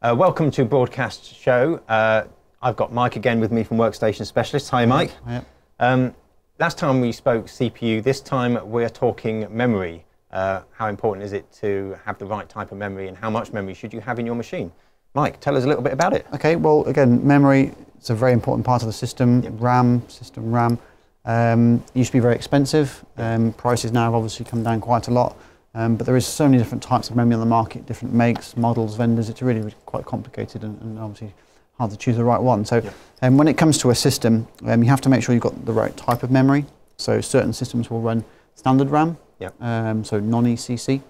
Welcome to Broadcast Show. I've got Mike again with me from Workstation Specialists. Hi, Mike. Yep. Last time we spoke CPU. This time we're talking memory. How important is it to have the right type of memory, and how much memory should you have in your machine? Mike, tell us a little bit about it. Okay, well, again, memory is a very important part of the system. Yep. System RAM. Used to be very expensive. Prices now have obviously come down quite a lot. But there is so many different types of memory on the market, different makes, models, vendors. It's really quite complicated and obviously hard to choose the right one. So when it comes to a system, you have to make sure you've got the right type of memory. So certain systems will run standard RAM, so non-ECC,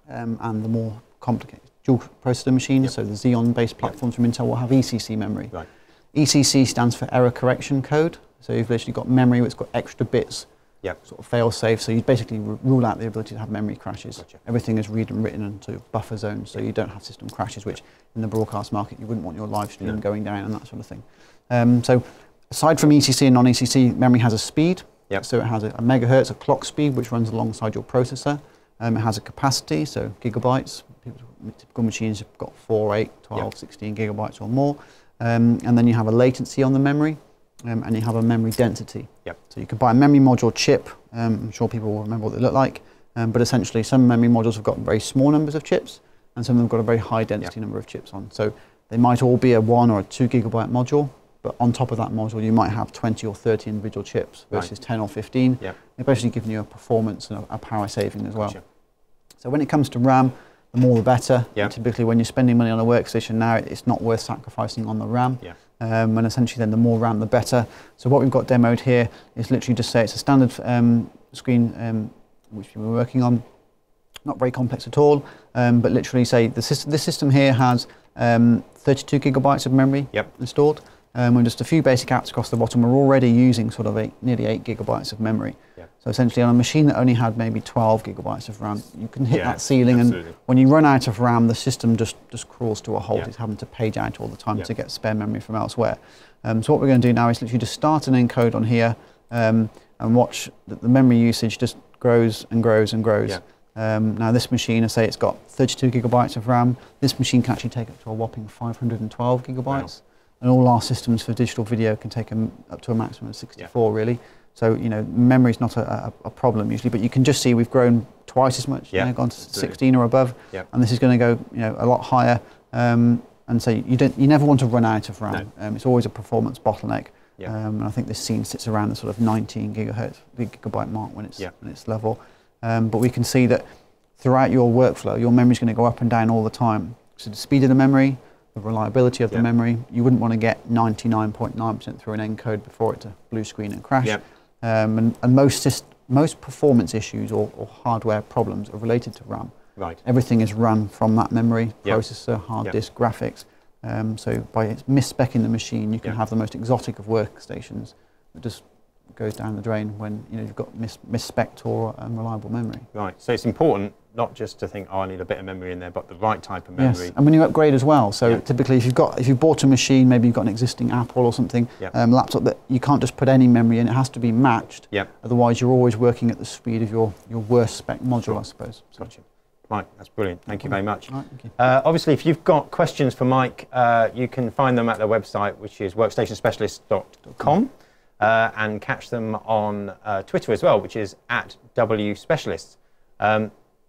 and the more complicated dual processor machines, so the Xeon-based platforms from Intel will have ECC memory. Right. ECC stands for error correction code. So you've literally got memory which has got extra bits. Sort of fail-safe, so you basically rule out the ability to have memory crashes. Gotcha. Everything is read and written into buffer zones, so you don't have system crashes, which in the broadcast market you wouldn't want your live stream going down and that sort of thing. So aside from ECC and non-ECC, memory has a speed. So it has a megahertz, a clock speed, which runs alongside your processor. It has a capacity, so gigabytes. Typical machines have got 4, 8, 12, 16 gigabytes or more. And then you have a latency on the memory. And you have a memory density. So you could buy a memory module chip. I'm sure people will remember what they look like. But essentially, some memory modules have got very small numbers of chips, and some of them have got a very high density number of chips on. So they might all be a 1 or a 2 gigabyte module, but on top of that module, you might have 20 or 30 individual chips versus 10 or 15. They're basically giving you a performance and a power saving as well. So when it comes to RAM, the more the better. Typically, when you're spending money on a workstation now, it's not worth sacrificing on the RAM. And essentially then the more RAM the better. So what we've got demoed here is literally just say it's a standard screen which we're working on, not very complex at all, but literally say this system here has 32 gigabytes of memory installed. With just a few basic apps across the bottom, we're already using sort of nearly 8 gigabytes of memory. So essentially on a machine that only had maybe 12 gigabytes of RAM, you can hit that ceiling, and when you run out of RAM, the system just crawls to a halt. It's having to page out all the time to get spare memory from elsewhere. So what we're going to do now is literally just start an encode on here and watch that the memory usage just grows and grows and grows. Now this machine, I say it's got 32 gigabytes of RAM. This machine can actually take up to a whopping 512 gigabytes. And all our systems for digital video can take up to a maximum of 64 really. So, you know, memory is not a problem usually, but you can just see we've grown twice as much, gone to 16 or above, and this is going to go, you know, a lot higher. And so you never want to run out of RAM. It's always a performance bottleneck. And I think this scene sits around the sort of 19 gigabyte mark when it's level. But we can see that throughout your workflow, your memory is going to go up and down all the time. So the speed of the memory, the reliability of the memory, you wouldn't want to get 99.9% through an encode before it to blue screen and crash. And most performance issues or hardware problems are related to RAM. Everything is run from that memory, processor, hard disk, graphics. So by mis-speccing the machine, you can have the most exotic of workstations that just goes down the drain when you've got mis-specced or unreliable memory. So it's important not just to think, oh, I need a bit of memory in there, but the right type of memory. And when you upgrade as well. So typically, if you've bought a machine, maybe you've got an existing Apple or something, laptop, that you can't just put any memory in. It has to be matched. Otherwise, you're always working at the speed of your worst spec module, I suppose. Gotcha. Mike, that's brilliant. Thank you very much. Thank you. Obviously, if you've got questions for Mike, you can find them at their website, which is workstationspecialists.com, and catch them on Twitter as well, which is @WSpecialists.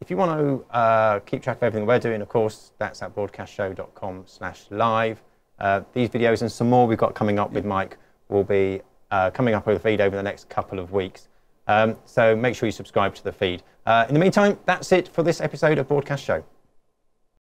If you want to keep track of everything we're doing, of course, that's at broadcastshow.com/live. These videos and some more we've got coming up with Mike will be coming up with the feed over the next couple of weeks. So make sure you subscribe to the feed. In the meantime, that's it for this episode of Broadcast Show.